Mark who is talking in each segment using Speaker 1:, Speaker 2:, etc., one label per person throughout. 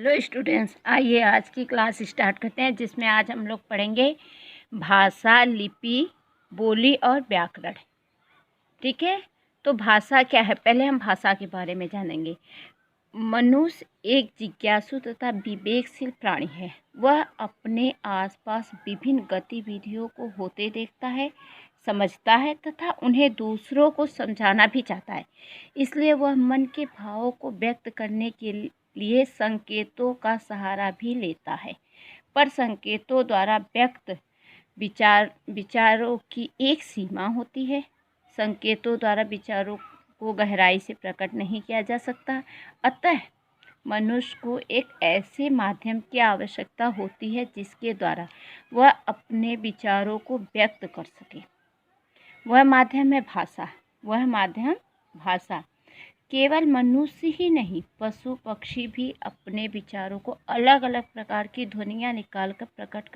Speaker 1: Hello students, आइए आज की क्लास स्टार्ट करते हैं, जिसमें आज हम लोग पढ़ेंगे भाषा, लिपि, बोली और व्याकरण। ठीक है, तो भाषा क्या है, पहले हम भाषा के बारे में जानेंगे। मनुष्य एक जिज्ञासु तथा विवेकशील प्राणी है। वह अपने आसपास विभिन्न गतिविधियों को होते देखता है, समझता है तथा उन्हें दूसरों को समझाना भी चाहता है। इसलिए वह मन के भावों को व्यक्त करने के लिए संकेतों का सहारा भी लेता है। पर संकेतों द्वारा व्यक्त विचारों की एक सीमा होती है। संकेतों द्वारा विचारों को गहराई से प्रकट नहीं किया जा सकता। अतः मनुष्य को एक ऐसे माध्यम की आवश्यकता होती है जिसके द्वारा वह अपने विचारों को व्यक्त कर सके। वह माध्यम है भाषा। केवल मनुष्य ही नहीं, पशु पक्षी भी अपने विचारों को अलग अलग प्रकार की ध्वनियाँ निकालकर प्रकट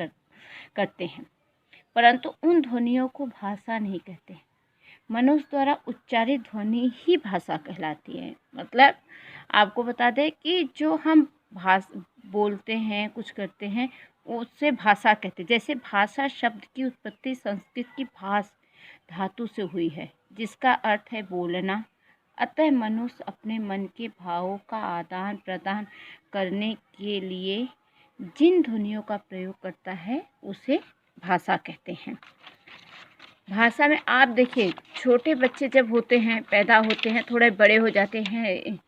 Speaker 1: करते हैं, परंतु उन ध्वनियों को भाषा नहीं कहते। मनुष्य द्वारा उच्चारित ध्वनि ही भाषा कहलाती है। मतलब आपको बता दें कि जो हम बोलते हैं, कुछ करते हैं, उससे भाषा कहते हैं। जैसे भाषा शब्द की उत्पत्ति संस्कृत की भाष धातु से हुई है, जिसका अर्थ है बोलना। अतः मनुष्य अपने मन के भावों का आदान प्रदान करने के लिए जिन ध्वनियों का प्रयोग करता है उसे भाषा कहते हैं। भाषा में आप देखिए, छोटे बच्चे जब होते हैं, पैदा होते हैं, थोड़े बड़े हो जाते हैं,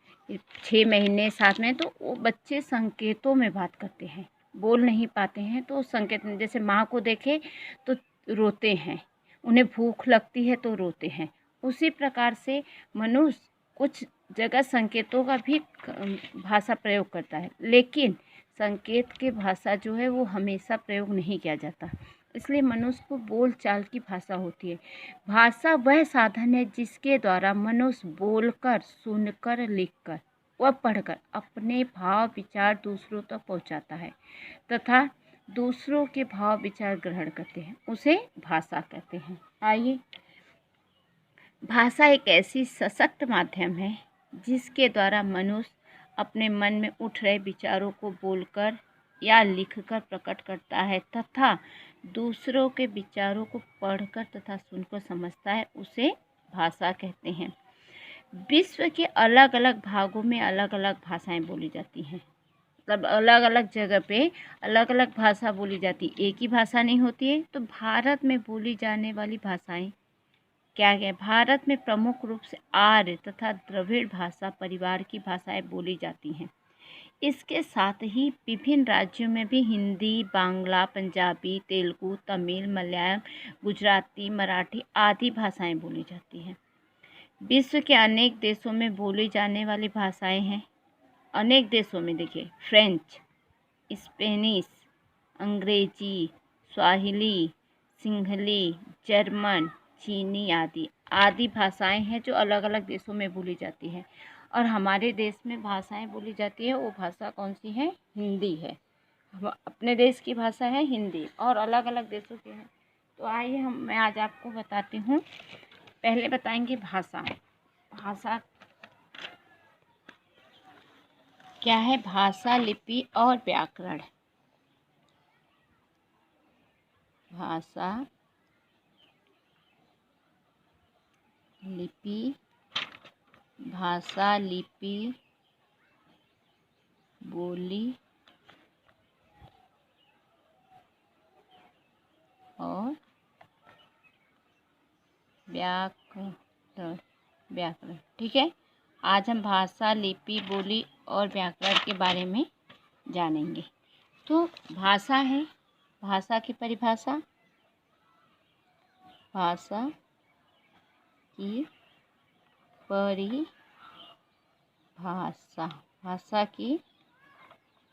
Speaker 1: 6 महीने 7 महीने, तो वो बच्चे संकेतों में बात करते हैं, बोल नहीं पाते हैं तो संकेत, जैसे माँ को देखे तो रोते हैं, उन्हें भूख लगती है तो रोते हैं। उसी प्रकार से मनुष्य कुछ जगह संकेतों का भी भाषा प्रयोग करता है, लेकिन संकेत की भाषा जो है वो हमेशा प्रयोग नहीं किया जाता। इसलिए मनुष्य को बोलचाल की भाषा होती है। भाषा वह साधन है जिसके द्वारा मनुष्य बोलकर, सुनकर, लिखकर व पढ़कर अपने भाव विचार दूसरों तक पहुंचाता है तथा दूसरों के भाव विचार ग्रहण करते हैं, उसे भाषा कहते हैं। आइए, भाषा एक ऐसी सशक्त माध्यम है जिसके द्वारा मनुष्य अपने मन में उठ रहे विचारों को बोलकर या लिखकर प्रकट करता है तथा दूसरों के विचारों को पढ़कर तथा सुनकर समझता है, उसे भाषा कहते हैं। विश्व के अलग अलग भागों में अलग अलग भाषाएं बोली जाती हैं। मतलब अलग अलग जगह पे अलग अलग भाषा बोली जाती, एक ही भाषा नहीं होती है। तो भारत में बोली जाने वाली भाषाएं क्या है? भारत में प्रमुख रूप से आर्य तथा द्रविड़ भाषा परिवार की भाषाएं बोली जाती हैं। इसके साथ ही विभिन्न राज्यों में भी हिंदी, बांग्ला, पंजाबी, तेलुगु, तमिल, मलयालम, गुजराती, मराठी आदि भाषाएं बोली जाती हैं। विश्व के अनेक देशों में बोली जाने वाली भाषाएं हैं। अनेक देशों में देखिए, फ्रेंच, स्पेनिश, अंग्रेजी, स्वाहिली, सिंहली, जर्मन, चीनी आदि भाषाएं हैं जो अलग अलग देशों में बोली जाती हैं। और हमारे देश में भाषाएं बोली जाती है, वो भाषा कौन सी है? हिंदी है। अपने देश की भाषा है हिंदी और अलग अलग देशों की है। तो आइए मैं आज आपको बताती हूँ। पहले बताएंगे भाषा क्या है। भाषा, लिपि और व्याकरण। भाषा, लिपि, बोली और व्याकरण। ठीक है, आज हम भाषा, लिपि, बोली और व्याकरण के बारे में जानेंगे। तो भाषा है, भाषा की परिभाषा, भाषा की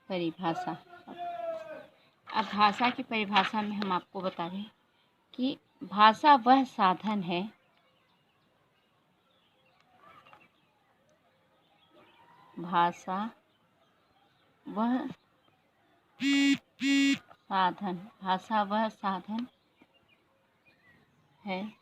Speaker 1: परिभाषा। अब भाषा की परिभाषा में हम आपको बता रहे हैं कि भाषा वह साधन है भाषा वह साधन है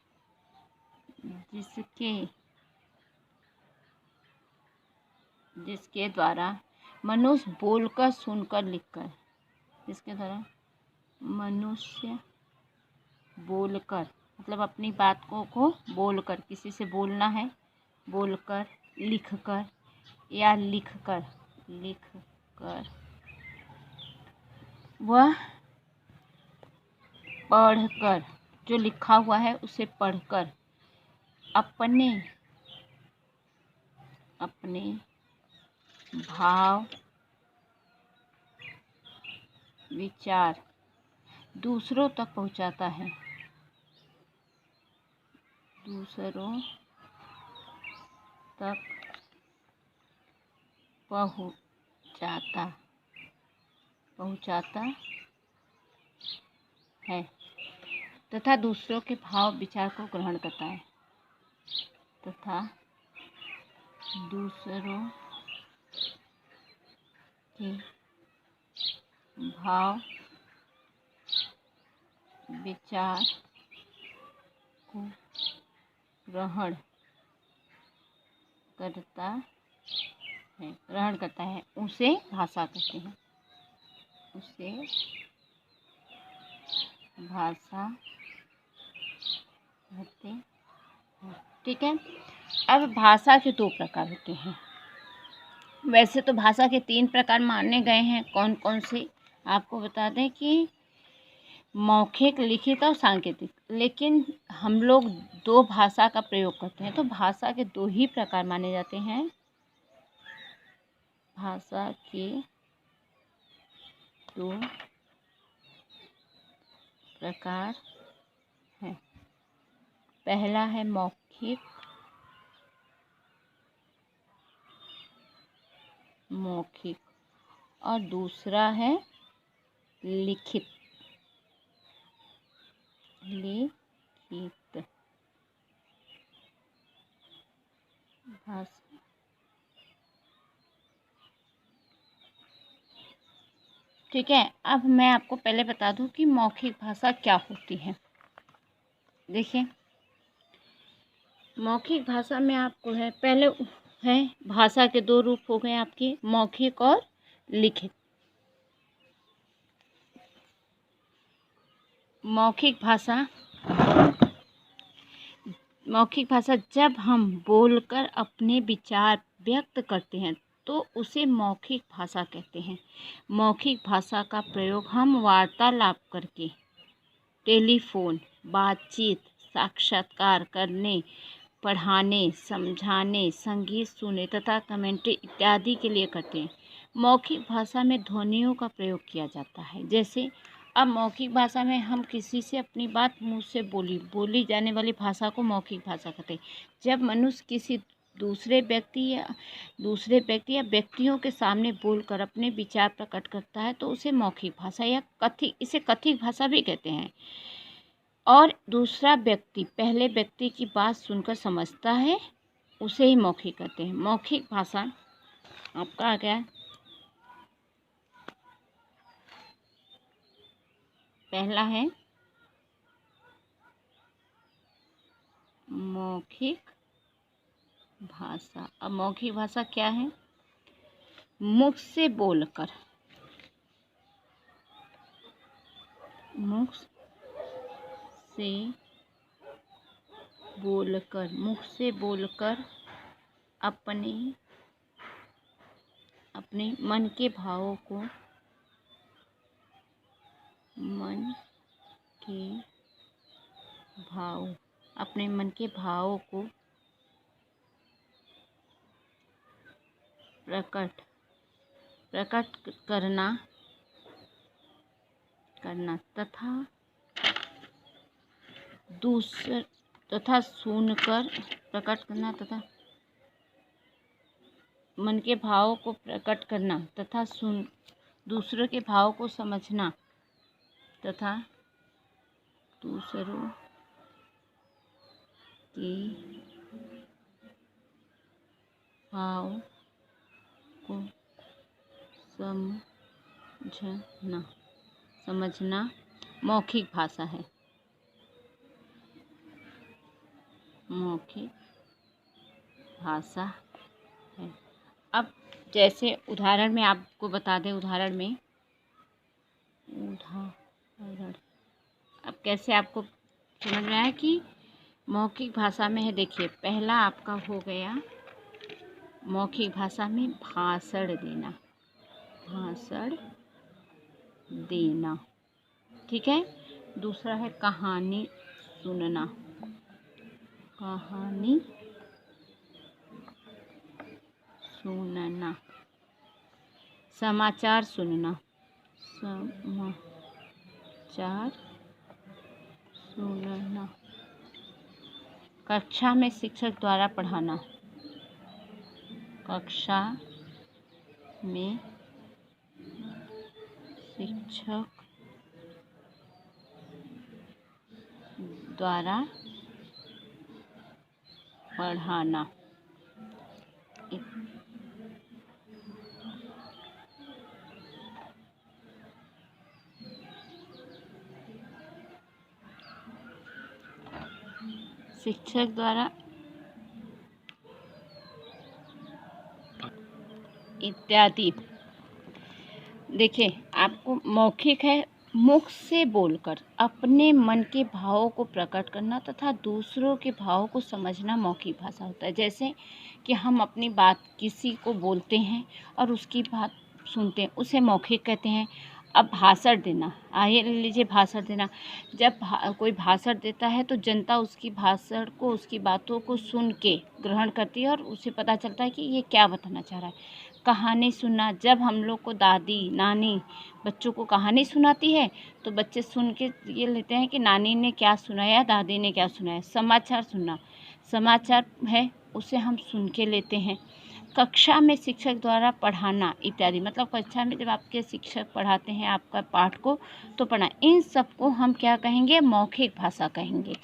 Speaker 1: जिसके द्वारा मनुष्य बोलकर सुनकर लिखकर, इसके द्वारा मनुष्य बोलकर मतलब अपनी बातों को बोलकर, किसी से बोलना है, बोलकर, लिखकर या लिखकर वह पढ़कर, जो लिखा हुआ है उसे पढ़कर अपने भाव विचार दूसरों तक पहुंचाता है, दूसरों तक पहुंचाता है तथा दूसरों के भाव विचार को ग्रहण करता है, तथा दूसरों के भाव विचार को ग्रहण करता है, उसे भाषा कहते हैं, उसे भाषा कहते हैं। ठीक है। अब भाषा के 2 प्रकार होते हैं। वैसे तो भाषा के 3 प्रकार माने गए हैं। कौन कौन से आपको बता दें कि मौखिक, लिखित और सांकेतिक, लेकिन हम लोग 2 भाषा का प्रयोग करते हैं, तो भाषा के 2 ही प्रकार माने जाते हैं। भाषा के 2 प्रकार हैं। पहला है मौखिक और दूसरा है लिखित। भाषा ठीक है। अब मैं आपको पहले बता दूं कि मौखिक भाषा क्या होती है। देखिए, मौखिक भाषा में आपको है, पहले है भाषा के 2 रूप हो गए आपके, मौखिक और लिखित। मौखिक भाषा जब हम बोलकर अपने विचार व्यक्त करते हैं तो उसे मौखिक भाषा कहते हैं। मौखिक भाषा का प्रयोग हम वार्तालाप करके, टेलीफोन, बातचीत, साक्षात्कार करने, पढ़ाने, समझाने, संगीत सुने तथा कमेंट्री इत्यादि के लिए करते हैं। मौखिक भाषा में ध्वनियों का प्रयोग किया जाता है। जैसे अब मौखिक भाषा में हम किसी से अपनी बात मुँह से बोली जाने वाली भाषा को मौखिक भाषा कहते हैं। जब मनुष्य किसी दूसरे व्यक्ति या व्यक्तियों के सामने बोलकर अपने विचार प्रकट करता है तो उसे मौखिक भाषा या इसे कथित भाषा भी कहते हैं। और दूसरा व्यक्ति पहले व्यक्ति की बात सुनकर समझता है, उसे ही मौखिक कहते हैं। मौखिक भाषा आपका आ गया, पहला है मौखिक भाषा। अब मौखिक भाषा क्या है? मुख से बोलकर, मुख से बोलकर अपने मन के भावों को प्रकट करना तथा सुनकर प्रकट करना तथा मन के भावों को प्रकट करना तथा दूसरों के भाव को समझना तथा दूसरों के भाव को समझना मौखिक भाषा है। मौखिक भाषा है। अब जैसे उदाहरण में आपको बता दें, उदाहरण अब कैसे आपको समझ में आया कि मौखिक भाषा में है। देखिए, पहला आपका हो गया मौखिक भाषा में भाषण देना, ठीक है। दूसरा है कहानी सुनना, समाचार सुनना, कक्षा में शिक्षक द्वारा पढ़ाना, शिक्षक द्वारा इत्यादि। देखिए, आपको मौखिक है, मुख से बोलकर अपने मन के भावों को प्रकट करना तथा दूसरों के भावों को समझना मौखिक भाषा होता है। जैसे कि हम अपनी बात किसी को बोलते हैं और उसकी बात सुनते हैं, उसे मौखिक कहते हैं। अब भाषण देना, आइए लीजिए भाषण देना। जब कोई भाषण देता है तो जनता उसकी भाषण को, उसकी बातों को सुन के ग्रहण करती है और उसे पता चलता है कि ये क्या बताना चाह रहा है। कहानी सुनना, जब हम लोग को दादी नानी बच्चों को कहानी सुनाती है तो बच्चे सुन के ये लेते हैं कि नानी ने क्या सुनाया, दादी ने क्या सुनाया। समाचार सुनना, समाचार है उसे हम सुन के लेते हैं। कक्षा में शिक्षक द्वारा पढ़ाना इत्यादि, मतलब कक्षा में जब आपके शिक्षक पढ़ाते हैं आपका पाठ को तो पढ़ना, इन सब को हम क्या कहेंगे, मौखिक भाषा कहेंगे,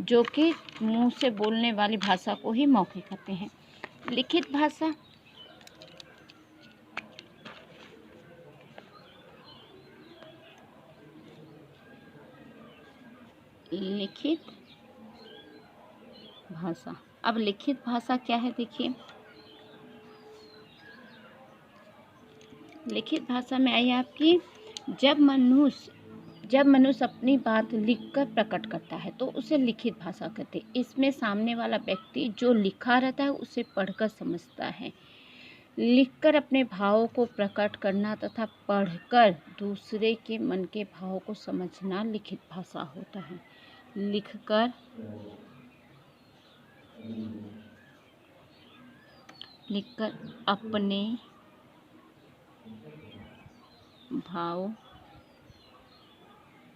Speaker 1: जो कि मुंह से बोलने वाली भाषा को ही मौखिक कहते हैं। लिखित भाषा, अब लिखित भाषा क्या है, देखिए लिखित भाषा में आई आपकी, जब मनुष्य अपनी बात लिखकर प्रकट करता है तो उसे लिखित भाषा कहते हैं। इसमें सामने वाला व्यक्ति जो लिखा रहता है उसे पढ़कर समझता है। लिखकर अपने भावों को प्रकट करना तथा पढ़कर दूसरे के मन के भावों को समझना लिखित भाषा होता है। लिखकर अपने भाव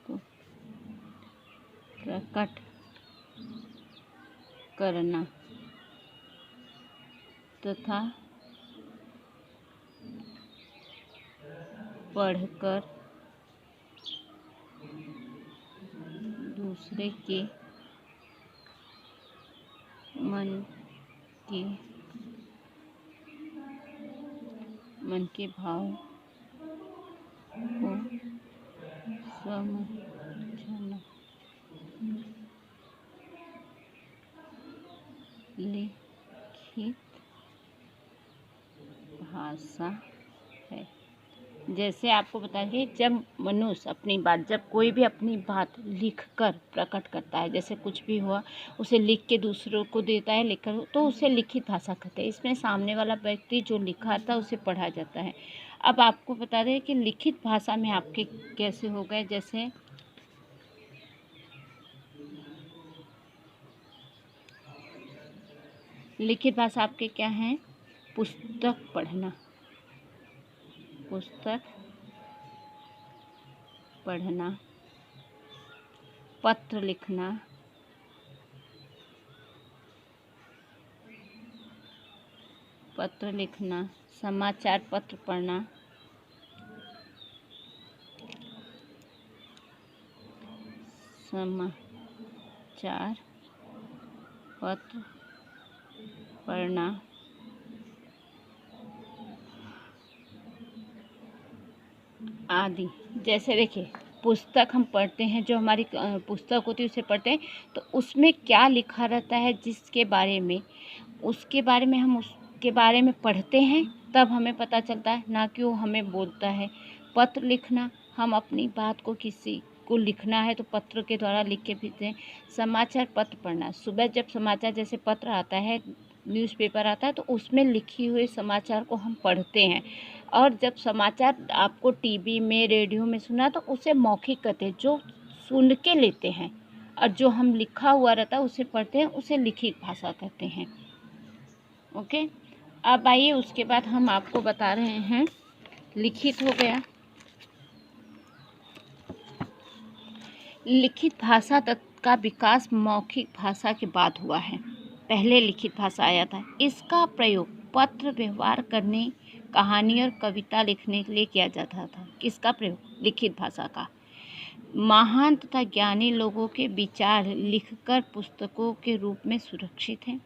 Speaker 1: को प्रकट करना तथा पढ़कर दूसरे के मन के भाव को समझना लिखित भाषा है। जैसे आपको बताइए, जब मनुष्य जब कोई भी अपनी बात लिखकर प्रकट करता है, जैसे कुछ भी हुआ उसे लिख के दूसरों को देता है लिखकर, तो उसे लिखित भाषा कहते हैं। इसमें सामने वाला व्यक्ति जो लिखा था उसे पढ़ा जाता है। अब आपको बता दें कि लिखित भाषा में आपके कैसे हो गए, जैसे लिखित भाषा आपके क्या हैं, पुस्तक पढ़ना, पत्र लिखना, समाचार पत्र पढ़ना, आदि। जैसे देखिए, पुस्तक हम पढ़ते हैं, जो हमारी पुस्तक होती है उसे पढ़ते हैं, तो उसमें क्या लिखा रहता है जिसके बारे में, उसके बारे में हम उसके बारे में पढ़ते हैं तब हमें पता चलता है, ना कि वो हमें बोलता है। पत्र लिखना, हम अपनी बात को किसी को लिखना है तो पत्र के द्वारा लिख के भेजते हैं। समाचार पत्र पढ़ना, सुबह जब समाचार जैसे पत्र आता है, न्यूज़पेपर आता है, तो उसमें लिखी हुए समाचार को हम पढ़ते हैं। और जब समाचार आपको टीवी में, रेडियो में सुना, तो उसे मौखिक कहते हैं, जो सुन के लेते हैं। और जो हम लिखा हुआ रहता है उसे पढ़ते हैं, उसे लिखित भाषा कहते हैं। ओके, अब आइए उसके बाद हम आपको बता रहे हैं, लिखित हो गया। लिखित भाषा का विकास मौखिक भाषा के बाद हुआ है। पहले लिखित भाषा आया था। इसका प्रयोग पत्र व्यवहार करने, कहानी और कविता लिखने के लिए किया जाता था। किसका प्रयोग? लिखित भाषा का। महान तथा ज्ञानी लोगों के विचार लिखकर पुस्तकों के रूप में सुरक्षित हैं।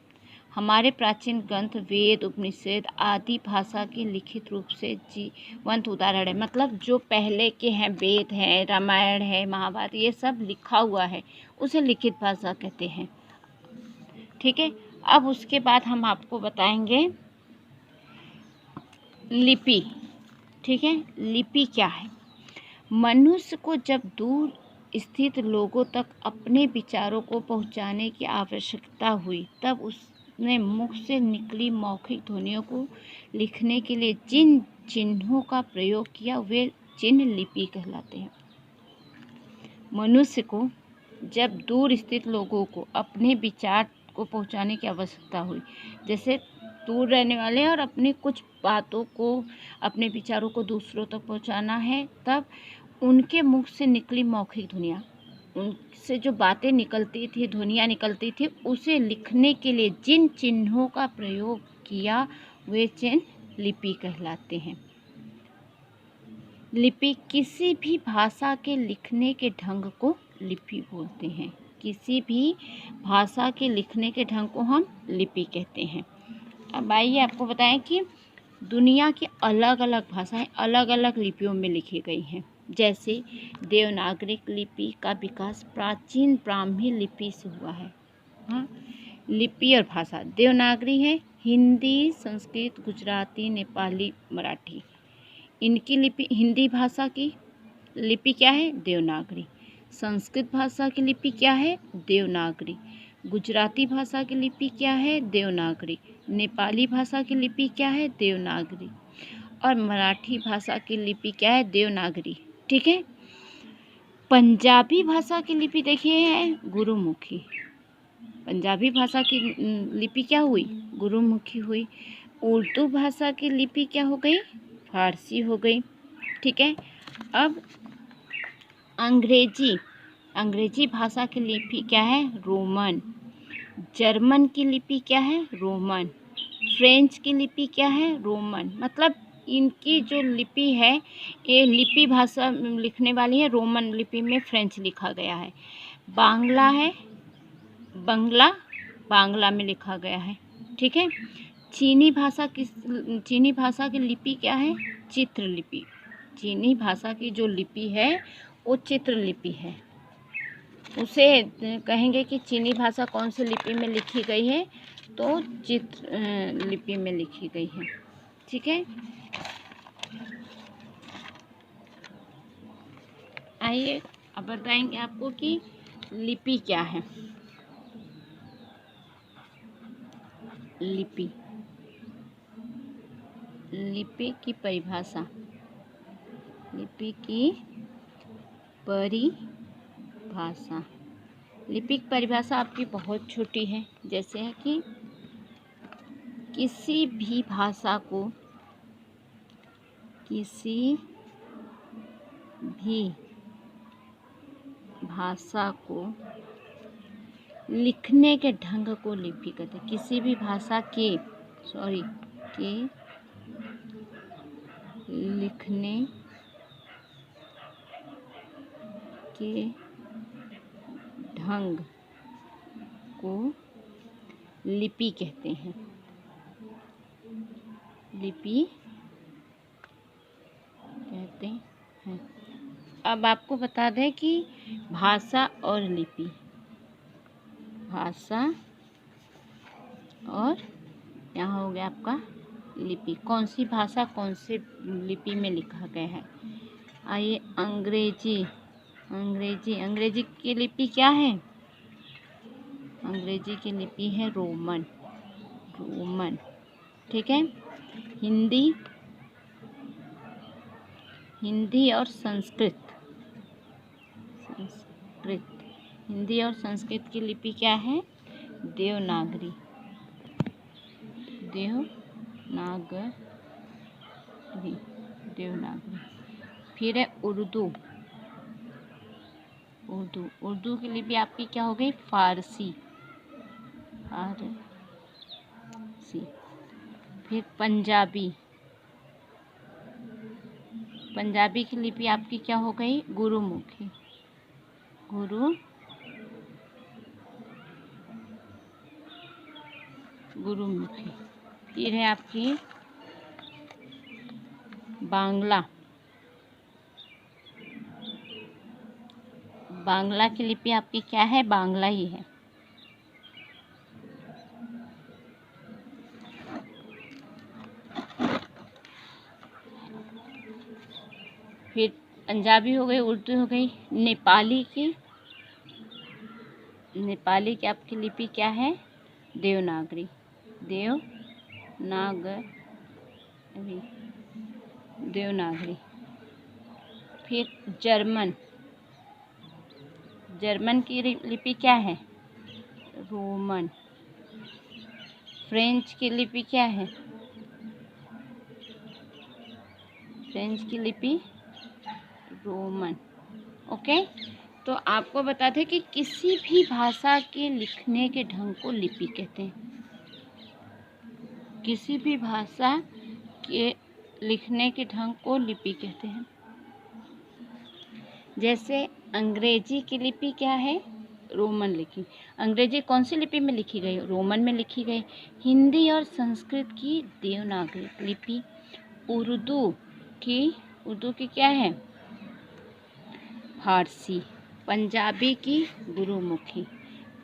Speaker 1: हमारे प्राचीन ग्रंथ, वेद, उपनिषद आदि भाषा के लिखित रूप से जीवंत उदाहरण है। मतलब जो पहले के हैं, वेद हैं, रामायण है, महाभारत, ये सब लिखा हुआ है, उसे लिखित भाषा कहते हैं। ठीक है, अब उसके बाद हम आपको बताएंगे लिपि। ठीक है, लिपि क्या है? मनुष्य को जब दूर स्थित लोगों तक अपने विचारों को पहुंचाने की आवश्यकता हुई, तब उसने मुख से निकली मौखिक ध्वनियों को लिखने के लिए जिन चिन्हों का प्रयोग किया, वे चिन्ह लिपि कहलाते हैं। मनुष्य को जब दूर स्थित लोगों को अपने विचार को पहुंचाने की आवश्यकता हुई, जैसे दूर रहने वाले और अपनी कुछ बातों को, अपने विचारों को दूसरों तक पहुंचाना है, तब उनके मुख से निकली मौखिक ध्वनियाँ, उनसे जो बातें निकलती थी, ध्वनियाँ निकलती थी, उसे लिखने के लिए जिन चिन्हों का प्रयोग किया, वे चिन्ह लिपि कहलाते हैं। लिपि, किसी भी भाषा के लिखने के ढंग को लिपि बोलते हैं। किसी भी भाषा के लिखने के ढंग को हम लिपि कहते हैं। अब आइए आपको बताएं कि दुनिया की अलग अलग भाषाएं अलग अलग लिपियों में लिखी गई हैं। जैसे देवनागरी लिपि का विकास प्राचीन ब्राह्मी लिपि से हुआ है। हाँ, लिपि और भाषा। देवनागरी है हिंदी, संस्कृत, गुजराती, नेपाली, मराठी। इनकी लिपि, हिंदी भाषा की लिपि क्या है? देवनागरी। संस्कृत भाषा की लिपि क्या है? देवनागरी। गुजराती भाषा की लिपि क्या है? देवनागरी। नेपाली भाषा की लिपि क्या है? देवनागरी। और मराठी भाषा की लिपि क्या है? देवनागरी। ठीक है। पंजाबी भाषा की लिपि देखिए है गुरुमुखी। पंजाबी भाषा की लिपि क्या हुई? गुरुमुखी हुई। उर्दू भाषा की लिपि क्या हो गई? फारसी हो गई। ठीक है। अब अंग्रेजी भाषा की लिपि क्या है? रोमन। जर्मन की लिपि क्या है? रोमन। फ्रेंच की लिपि क्या है? रोमन। मतलब इनकी जो लिपि है, ये लिपि भाषा लिखने वाली है रोमन लिपि में, फ्रेंच लिखा गया है। बांग्ला है, बांग्ला में लिखा गया है। ठीक है। चीनी भाषा की लिपि क्या है? चित्र लिपि। चीनी भाषा की जो लिपि है वो चित्र लिपि है। उसे कहेंगे कि चीनी भाषा कौन सी लिपि में लिखी गई है, तो चित्र लिपि में लिखी गई है। ठीक है। आइए अब बताएंगे आपको कि लिपि क्या है। लिपि की परिभाषा। लिपि की परिभाषा। लिपि की परिभाषा आपकी बहुत छोटी है। जैसे है कि किसी भी भाषा को लिखने के ढंग को लिपि कहते हैं। किसी भी भाषा के लिखने के ढंग को लिपि कहते हैं। लिपि कहते हैं। अब आपको बता दें कि भाषा और लिपि, भाषा और यहाँ हो गया आपका लिपि, कौन सी भाषा कौन से लिपि में लिखा गया है? आइए, अंग्रेजी। अंग्रेजी की लिपि क्या है? अंग्रेजी की लिपि है रोमन। ठीक है। हिंदी और संस्कृत। हिंदी और संस्कृत की लिपि क्या है? देवनागरी। देवनागरी। फिर है उर्दू। उर्दू की लिपि आपकी क्या हो गई? फारसी। फिर पंजाबी की लिपि आपकी क्या हो गई? गुरुमुखी। फिर है आपकी बांग्ला की लिपि आपकी क्या है? बांग्ला ही है। फिर पंजाबी हो गई, उर्दू हो गई। नेपाली की आपकी लिपि क्या है? देवनागरी। फिर जर्मन की लिपि क्या है? रोमन। फ्रेंच की लिपि क्या है? रोमन। ओके। तो आपको बता दें कि किसी भी भाषा के लिखने के ढंग को लिपि कहते हैं। किसी भी भाषा के लिखने के ढंग को लिपि कहते हैं। जैसे अंग्रेजी की लिपि क्या है? रोमन लिपि। अंग्रेजी कौन सी लिपि में लिखी गई? रोमन में लिखी गई। हिंदी और संस्कृत की देवनागरी लिपि। उर्दू की क्या है? फारसी। पंजाबी की गुरुमुखी।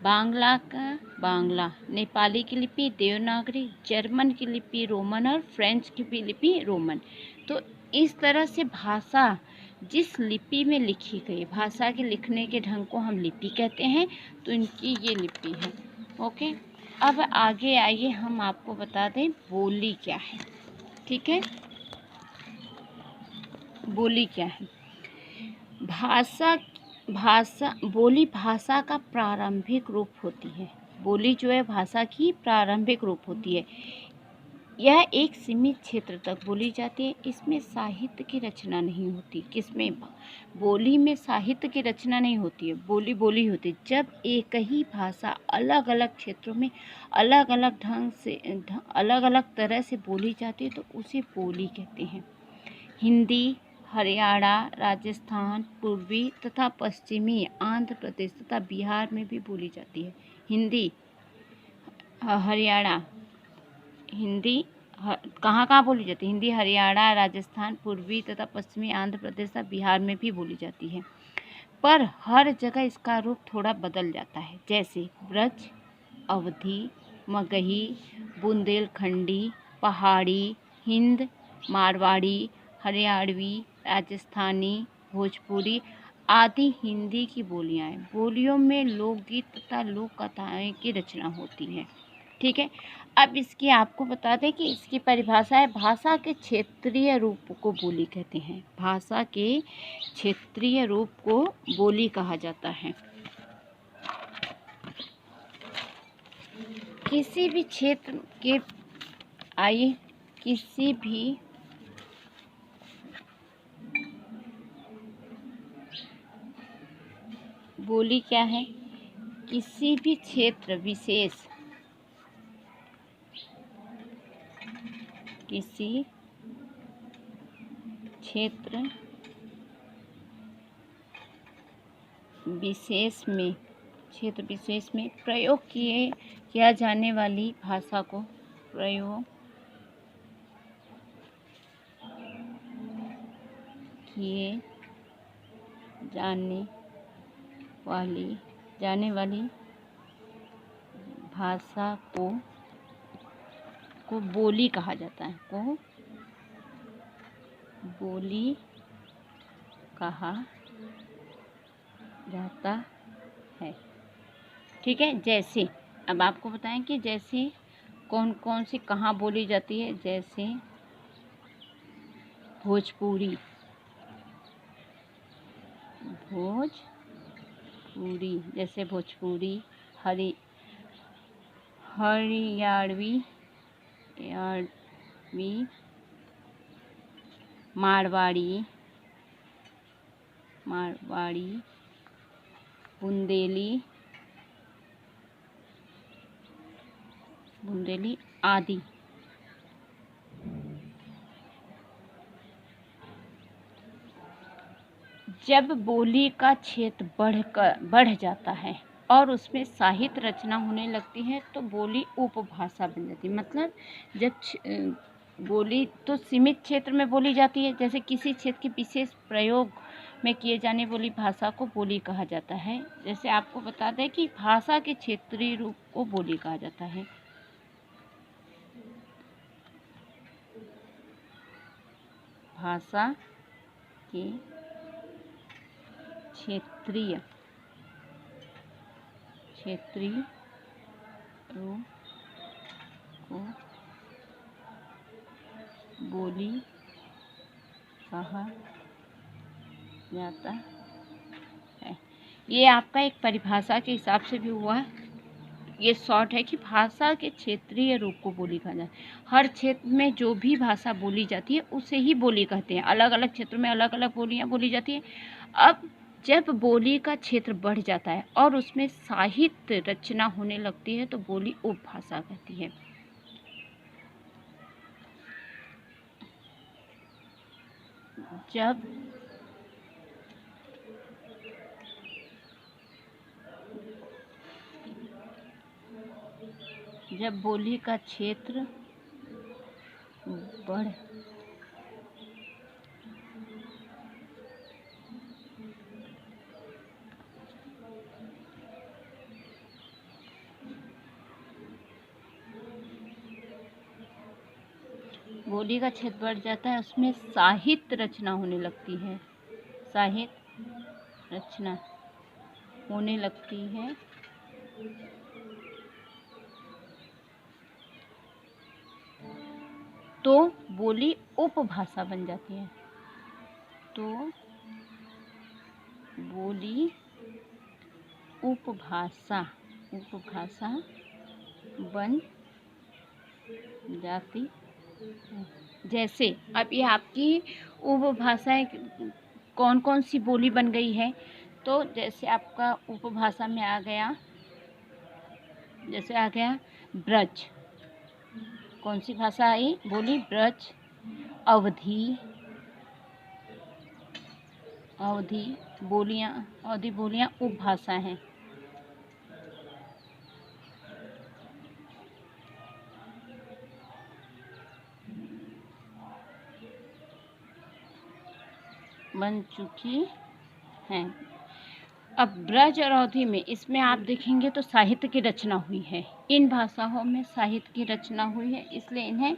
Speaker 1: बांग्ला। नेपाली की लिपि देवनागरी। जर्मन की लिपि रोमन और फ्रेंच की भी लिपि रोमन। तो इस तरह से भाषा जिस लिपि में लिखी गई, भाषा के लिखने के ढंग को हम लिपि कहते हैं। तो इनकी ये लिपि है। ओके। अब आगे आइए हम आपको बता दें बोली क्या है। ठीक है। बोली क्या है? बोली भाषा का प्रारंभिक रूप होती है। बोली जो है भाषा की प्रारंभिक रूप होती है। यह एक सीमित क्षेत्र तक बोली जाती है। इसमें साहित्य की रचना नहीं होती। किसमें? बोली में साहित्य की रचना नहीं होती है। बोली होती है। जब एक ही भाषा अलग अलग क्षेत्रों में अलग अलग ढंग से अलग अलग तरह से बोली जाती है तो उसे बोली कहते हैं। हिंदी हरियाणा, राजस्थान, पूर्वी तथा पश्चिमी आंध्र प्रदेश तथा बिहार में भी बोली जाती है। हिंदी कहाँ बोली जाती है? हिंदी हरियाणा, राजस्थान, पूर्वी तथा पश्चिमी आंध्र प्रदेश तथा बिहार में भी बोली जाती है। पर हर जगह इसका रूप थोड़ा बदल जाता है। जैसे ब्रज, अवधी, मगही, बुंदेलखंडी, पहाड़ी, हिंद, मारवाड़ी, हरियाणवी, राजस्थानी, भोजपुरी आदि हिंदी की बोलियां हैं। बोलियों में लोकगीत तथा लोक कथाएं की रचना होती है। ठीक है। अब इसकी आपको बता दें कि इसकी परिभाषा है, भाषा के क्षेत्रीय रूप को बोली कहते हैं। भाषा के क्षेत्रीय रूप को बोली कहा जाता है। किसी भी क्षेत्र के किसी भी बोली क्या है? किसी भी क्षेत्र विशेष में प्रयोग किया जाने वाली भाषा को प्रयोग किए जाने वाली भाषा को को बोली कहा जाता है, को बोली कहा जाता है। ठीक है, जैसे अब आपको बताएं कि जैसे कौन कौन सी कहाँ बोली जाती है। जैसे भोजपुरी, भोजपुरी, जैसे भोजपुरी, हरियाणवी, मारवाड़ी, बुंदेली आदि। जब बोली का क्षेत्र बढ़ जाता है और उसमें साहित्य रचना होने लगती है तो बोली उपभाषा बन जाती है। मतलब जब बोली तो सीमित क्षेत्र में बोली जाती है, जैसे किसी क्षेत्र के विशेष प्रयोग में किए जाने वाली भाषा को बोली कहा जाता है। जैसे आपको बता दें कि भाषा के क्षेत्रीय रूप को बोली कहा जाता है। भाषा के क्षेत्रीय रूप को बोली कहा जाता है। ये आपका एक परिभाषा के हिसाब से भी हुआ है। ये शॉर्ट है कि भाषा के क्षेत्रीय रूप को बोली कहा जाता है। हर क्षेत्र में जो भी भाषा बोली जाती है उसे ही बोली कहते हैं। अलग अलग क्षेत्रों में अलग अलग बोलियां बोली जाती हैं। अब जब बोली का क्षेत्र बढ़ जाता है और उसमें साहित्य रचना होने लगती है तो बोली उपभाषा कहती है। जब बोली का क्षेत्र बढ़ जाता है, उसमें साहित्य रचना होने लगती है। तो बोली उपभाषा बन जाती है। उपभाषा बन जाती है। जैसे अब ये आपकी उपभाषाएं कौन कौन सी बोली बन गई है, तो जैसे आपका उपभाषा में आ गया, ब्रज। कौन सी भाषा आई? बोली ब्रज। अवधी बोलियां उपभाषा हैं। बन चुकी हैं। अब ब्रज और अवधी में इसमें आप देखेंगे तो साहित्य की रचना हुई है। इन भाषाओं में साहित्य की रचना हुई है, इसलिए इन्हें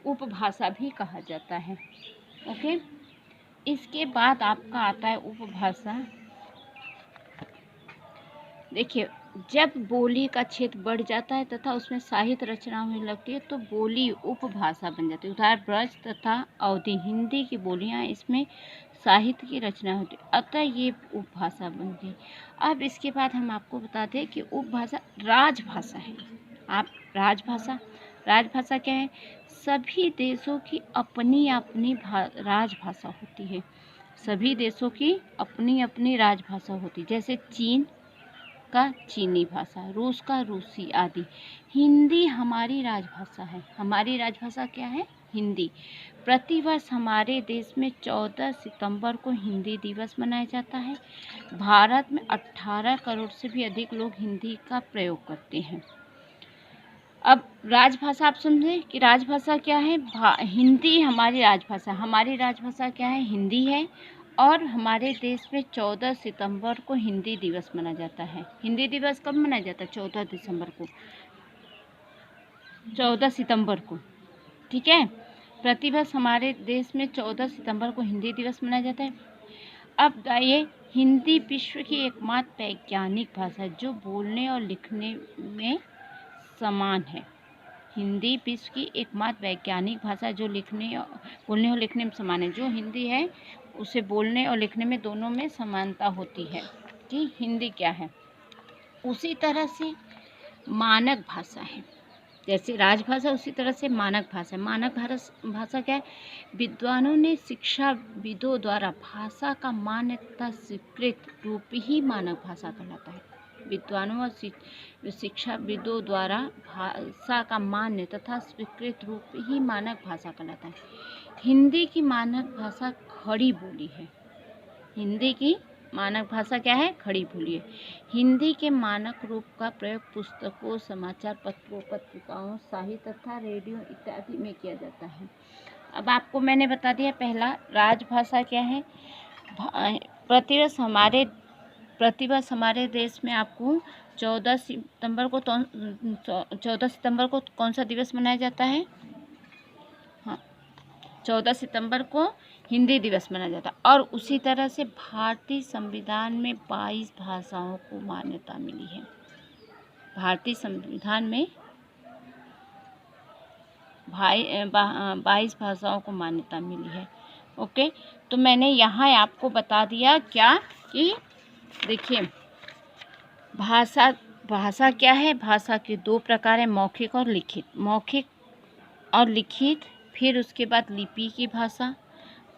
Speaker 1: उपभाषा भी कहा जाता है। ओके, इसके बाद आपका आता है उपभाषा। देखिए, जब बोली का क्षेत्र बढ़ जाता है तथा उसमें साहित्य रचना होने लगती है तो बोली उपभाषा बन जाती है। उदाहरण ब्रज तथा अवधी हिंदी की बोलियां, इसमें साहित्य की रचना होती है, अतः ये उपभाषा बनती है। अब इसके बाद हम आपको बताते हैं कि उपभाषा राजभाषा है। राजभाषा क्या है? सभी देशों की अपनी अपनी राजभाषा होती है। सभी देशों की अपनी अपनी राजभाषा होती है। जैसे चीन का चीनी भाषा, रूस का रूसी आदि। हिंदी हमारी राजभाषा है। हमारी राजभाषा क्या है? हिंदी। प्रतिवर्ष हमारे देश में 14 सितंबर को हिंदी दिवस मनाया जाता है। भारत में 18 करोड़ से भी अधिक लोग हिंदी का प्रयोग करते हैं। अब राजभाषा आप समझे कि राजभाषा क्या है? हिंदी हमारी राजभाषा। हमारी राजभाषा क्या है? हिंदी है। और हमारे देश में 14 सितंबर को हिंदी दिवस मनाया जाता है। हिंदी दिवस कब मनाया जाता है? 14 दिसंबर को। 14 सितंबर को, ठीक है। प्रतिवर्ष हमारे देश में 14 सितंबर को हिंदी दिवस मनाया जाता है। अब ये हिंदी विश्व की एकमात्र वैज्ञानिक भाषा है जो बोलने और लिखने में समान है। हिंदी विश्व की एकमात्र वैज्ञानिक भाषा जो बोलने और लिखने में समान है। जो हिंदी है उसे बोलने और लिखने में दोनों में समानता होती है कि हिंदी क्या है। उसी तरह से मानक भाषा है, जैसे राजभाषा उसी तरह से मानक भाषा है। मानक भाषा क्या है? विद्वानों ने शिक्षाविदों द्वारा भाषा का मान्य तथा स्वीकृत रूप ही मानक भाषा कहलाता है। विद्वानों और शिक्षाविदों द्वारा भाषा का मान्य तथा स्वीकृत रूप ही मानक भाषा कहलाता है। हिंदी की मानक भाषा खड़ी बोली है। हिंदी की मानक भाषा क्या है? खड़ी बोली है। हिंदी के मानक रूप का प्रयोग पुस्तकों, समाचार पत्रों, पत्रिकाओं, साहित्य तथा रेडियो इत्यादि में किया जाता है। अब आपको मैंने बता दिया पहला राजभाषा क्या है। प्रतिवर्ष हमारे देश में आपको 14 सितंबर को कौन सा दिवस मनाया जाता है? हाँ, 14 सितंबर को हिंदी दिवस मनाया जाता है। और उसी तरह से भारतीय संविधान में 22 भाषाओं को मान्यता मिली है। भारतीय संविधान में 22 भाषाओं को मान्यता मिली है। ओके, तो मैंने यहाँ आपको बता दिया क्या कि देखिए भाषा क्या है। भाषा के दो प्रकार है, मौखिक और लिखित। मौखिक और लिखित, फिर उसके बाद लिपि की भाषा।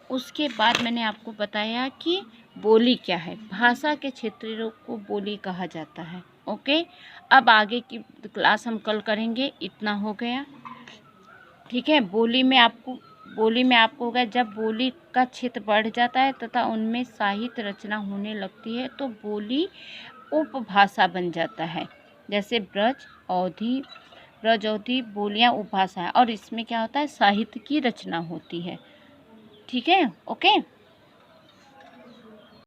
Speaker 1: उसके बाद मैंने आपको बताया कि बोली क्या है। भाषा के क्षेत्रों को बोली कहा जाता है। ओके, अब आगे की क्लास हम कल करेंगे। इतना हो गया, ठीक है। बोली में आपको होगा जब बोली का क्षेत्र बढ़ जाता है तथा उनमें साहित्य रचना होने लगती है तो बोली उपभाषा बन जाता है। जैसे ब्रज अवधी बोलियां उपभाषा है और इसमें क्या होता है? साहित्य की रचना होती है। ठीक है, ओके।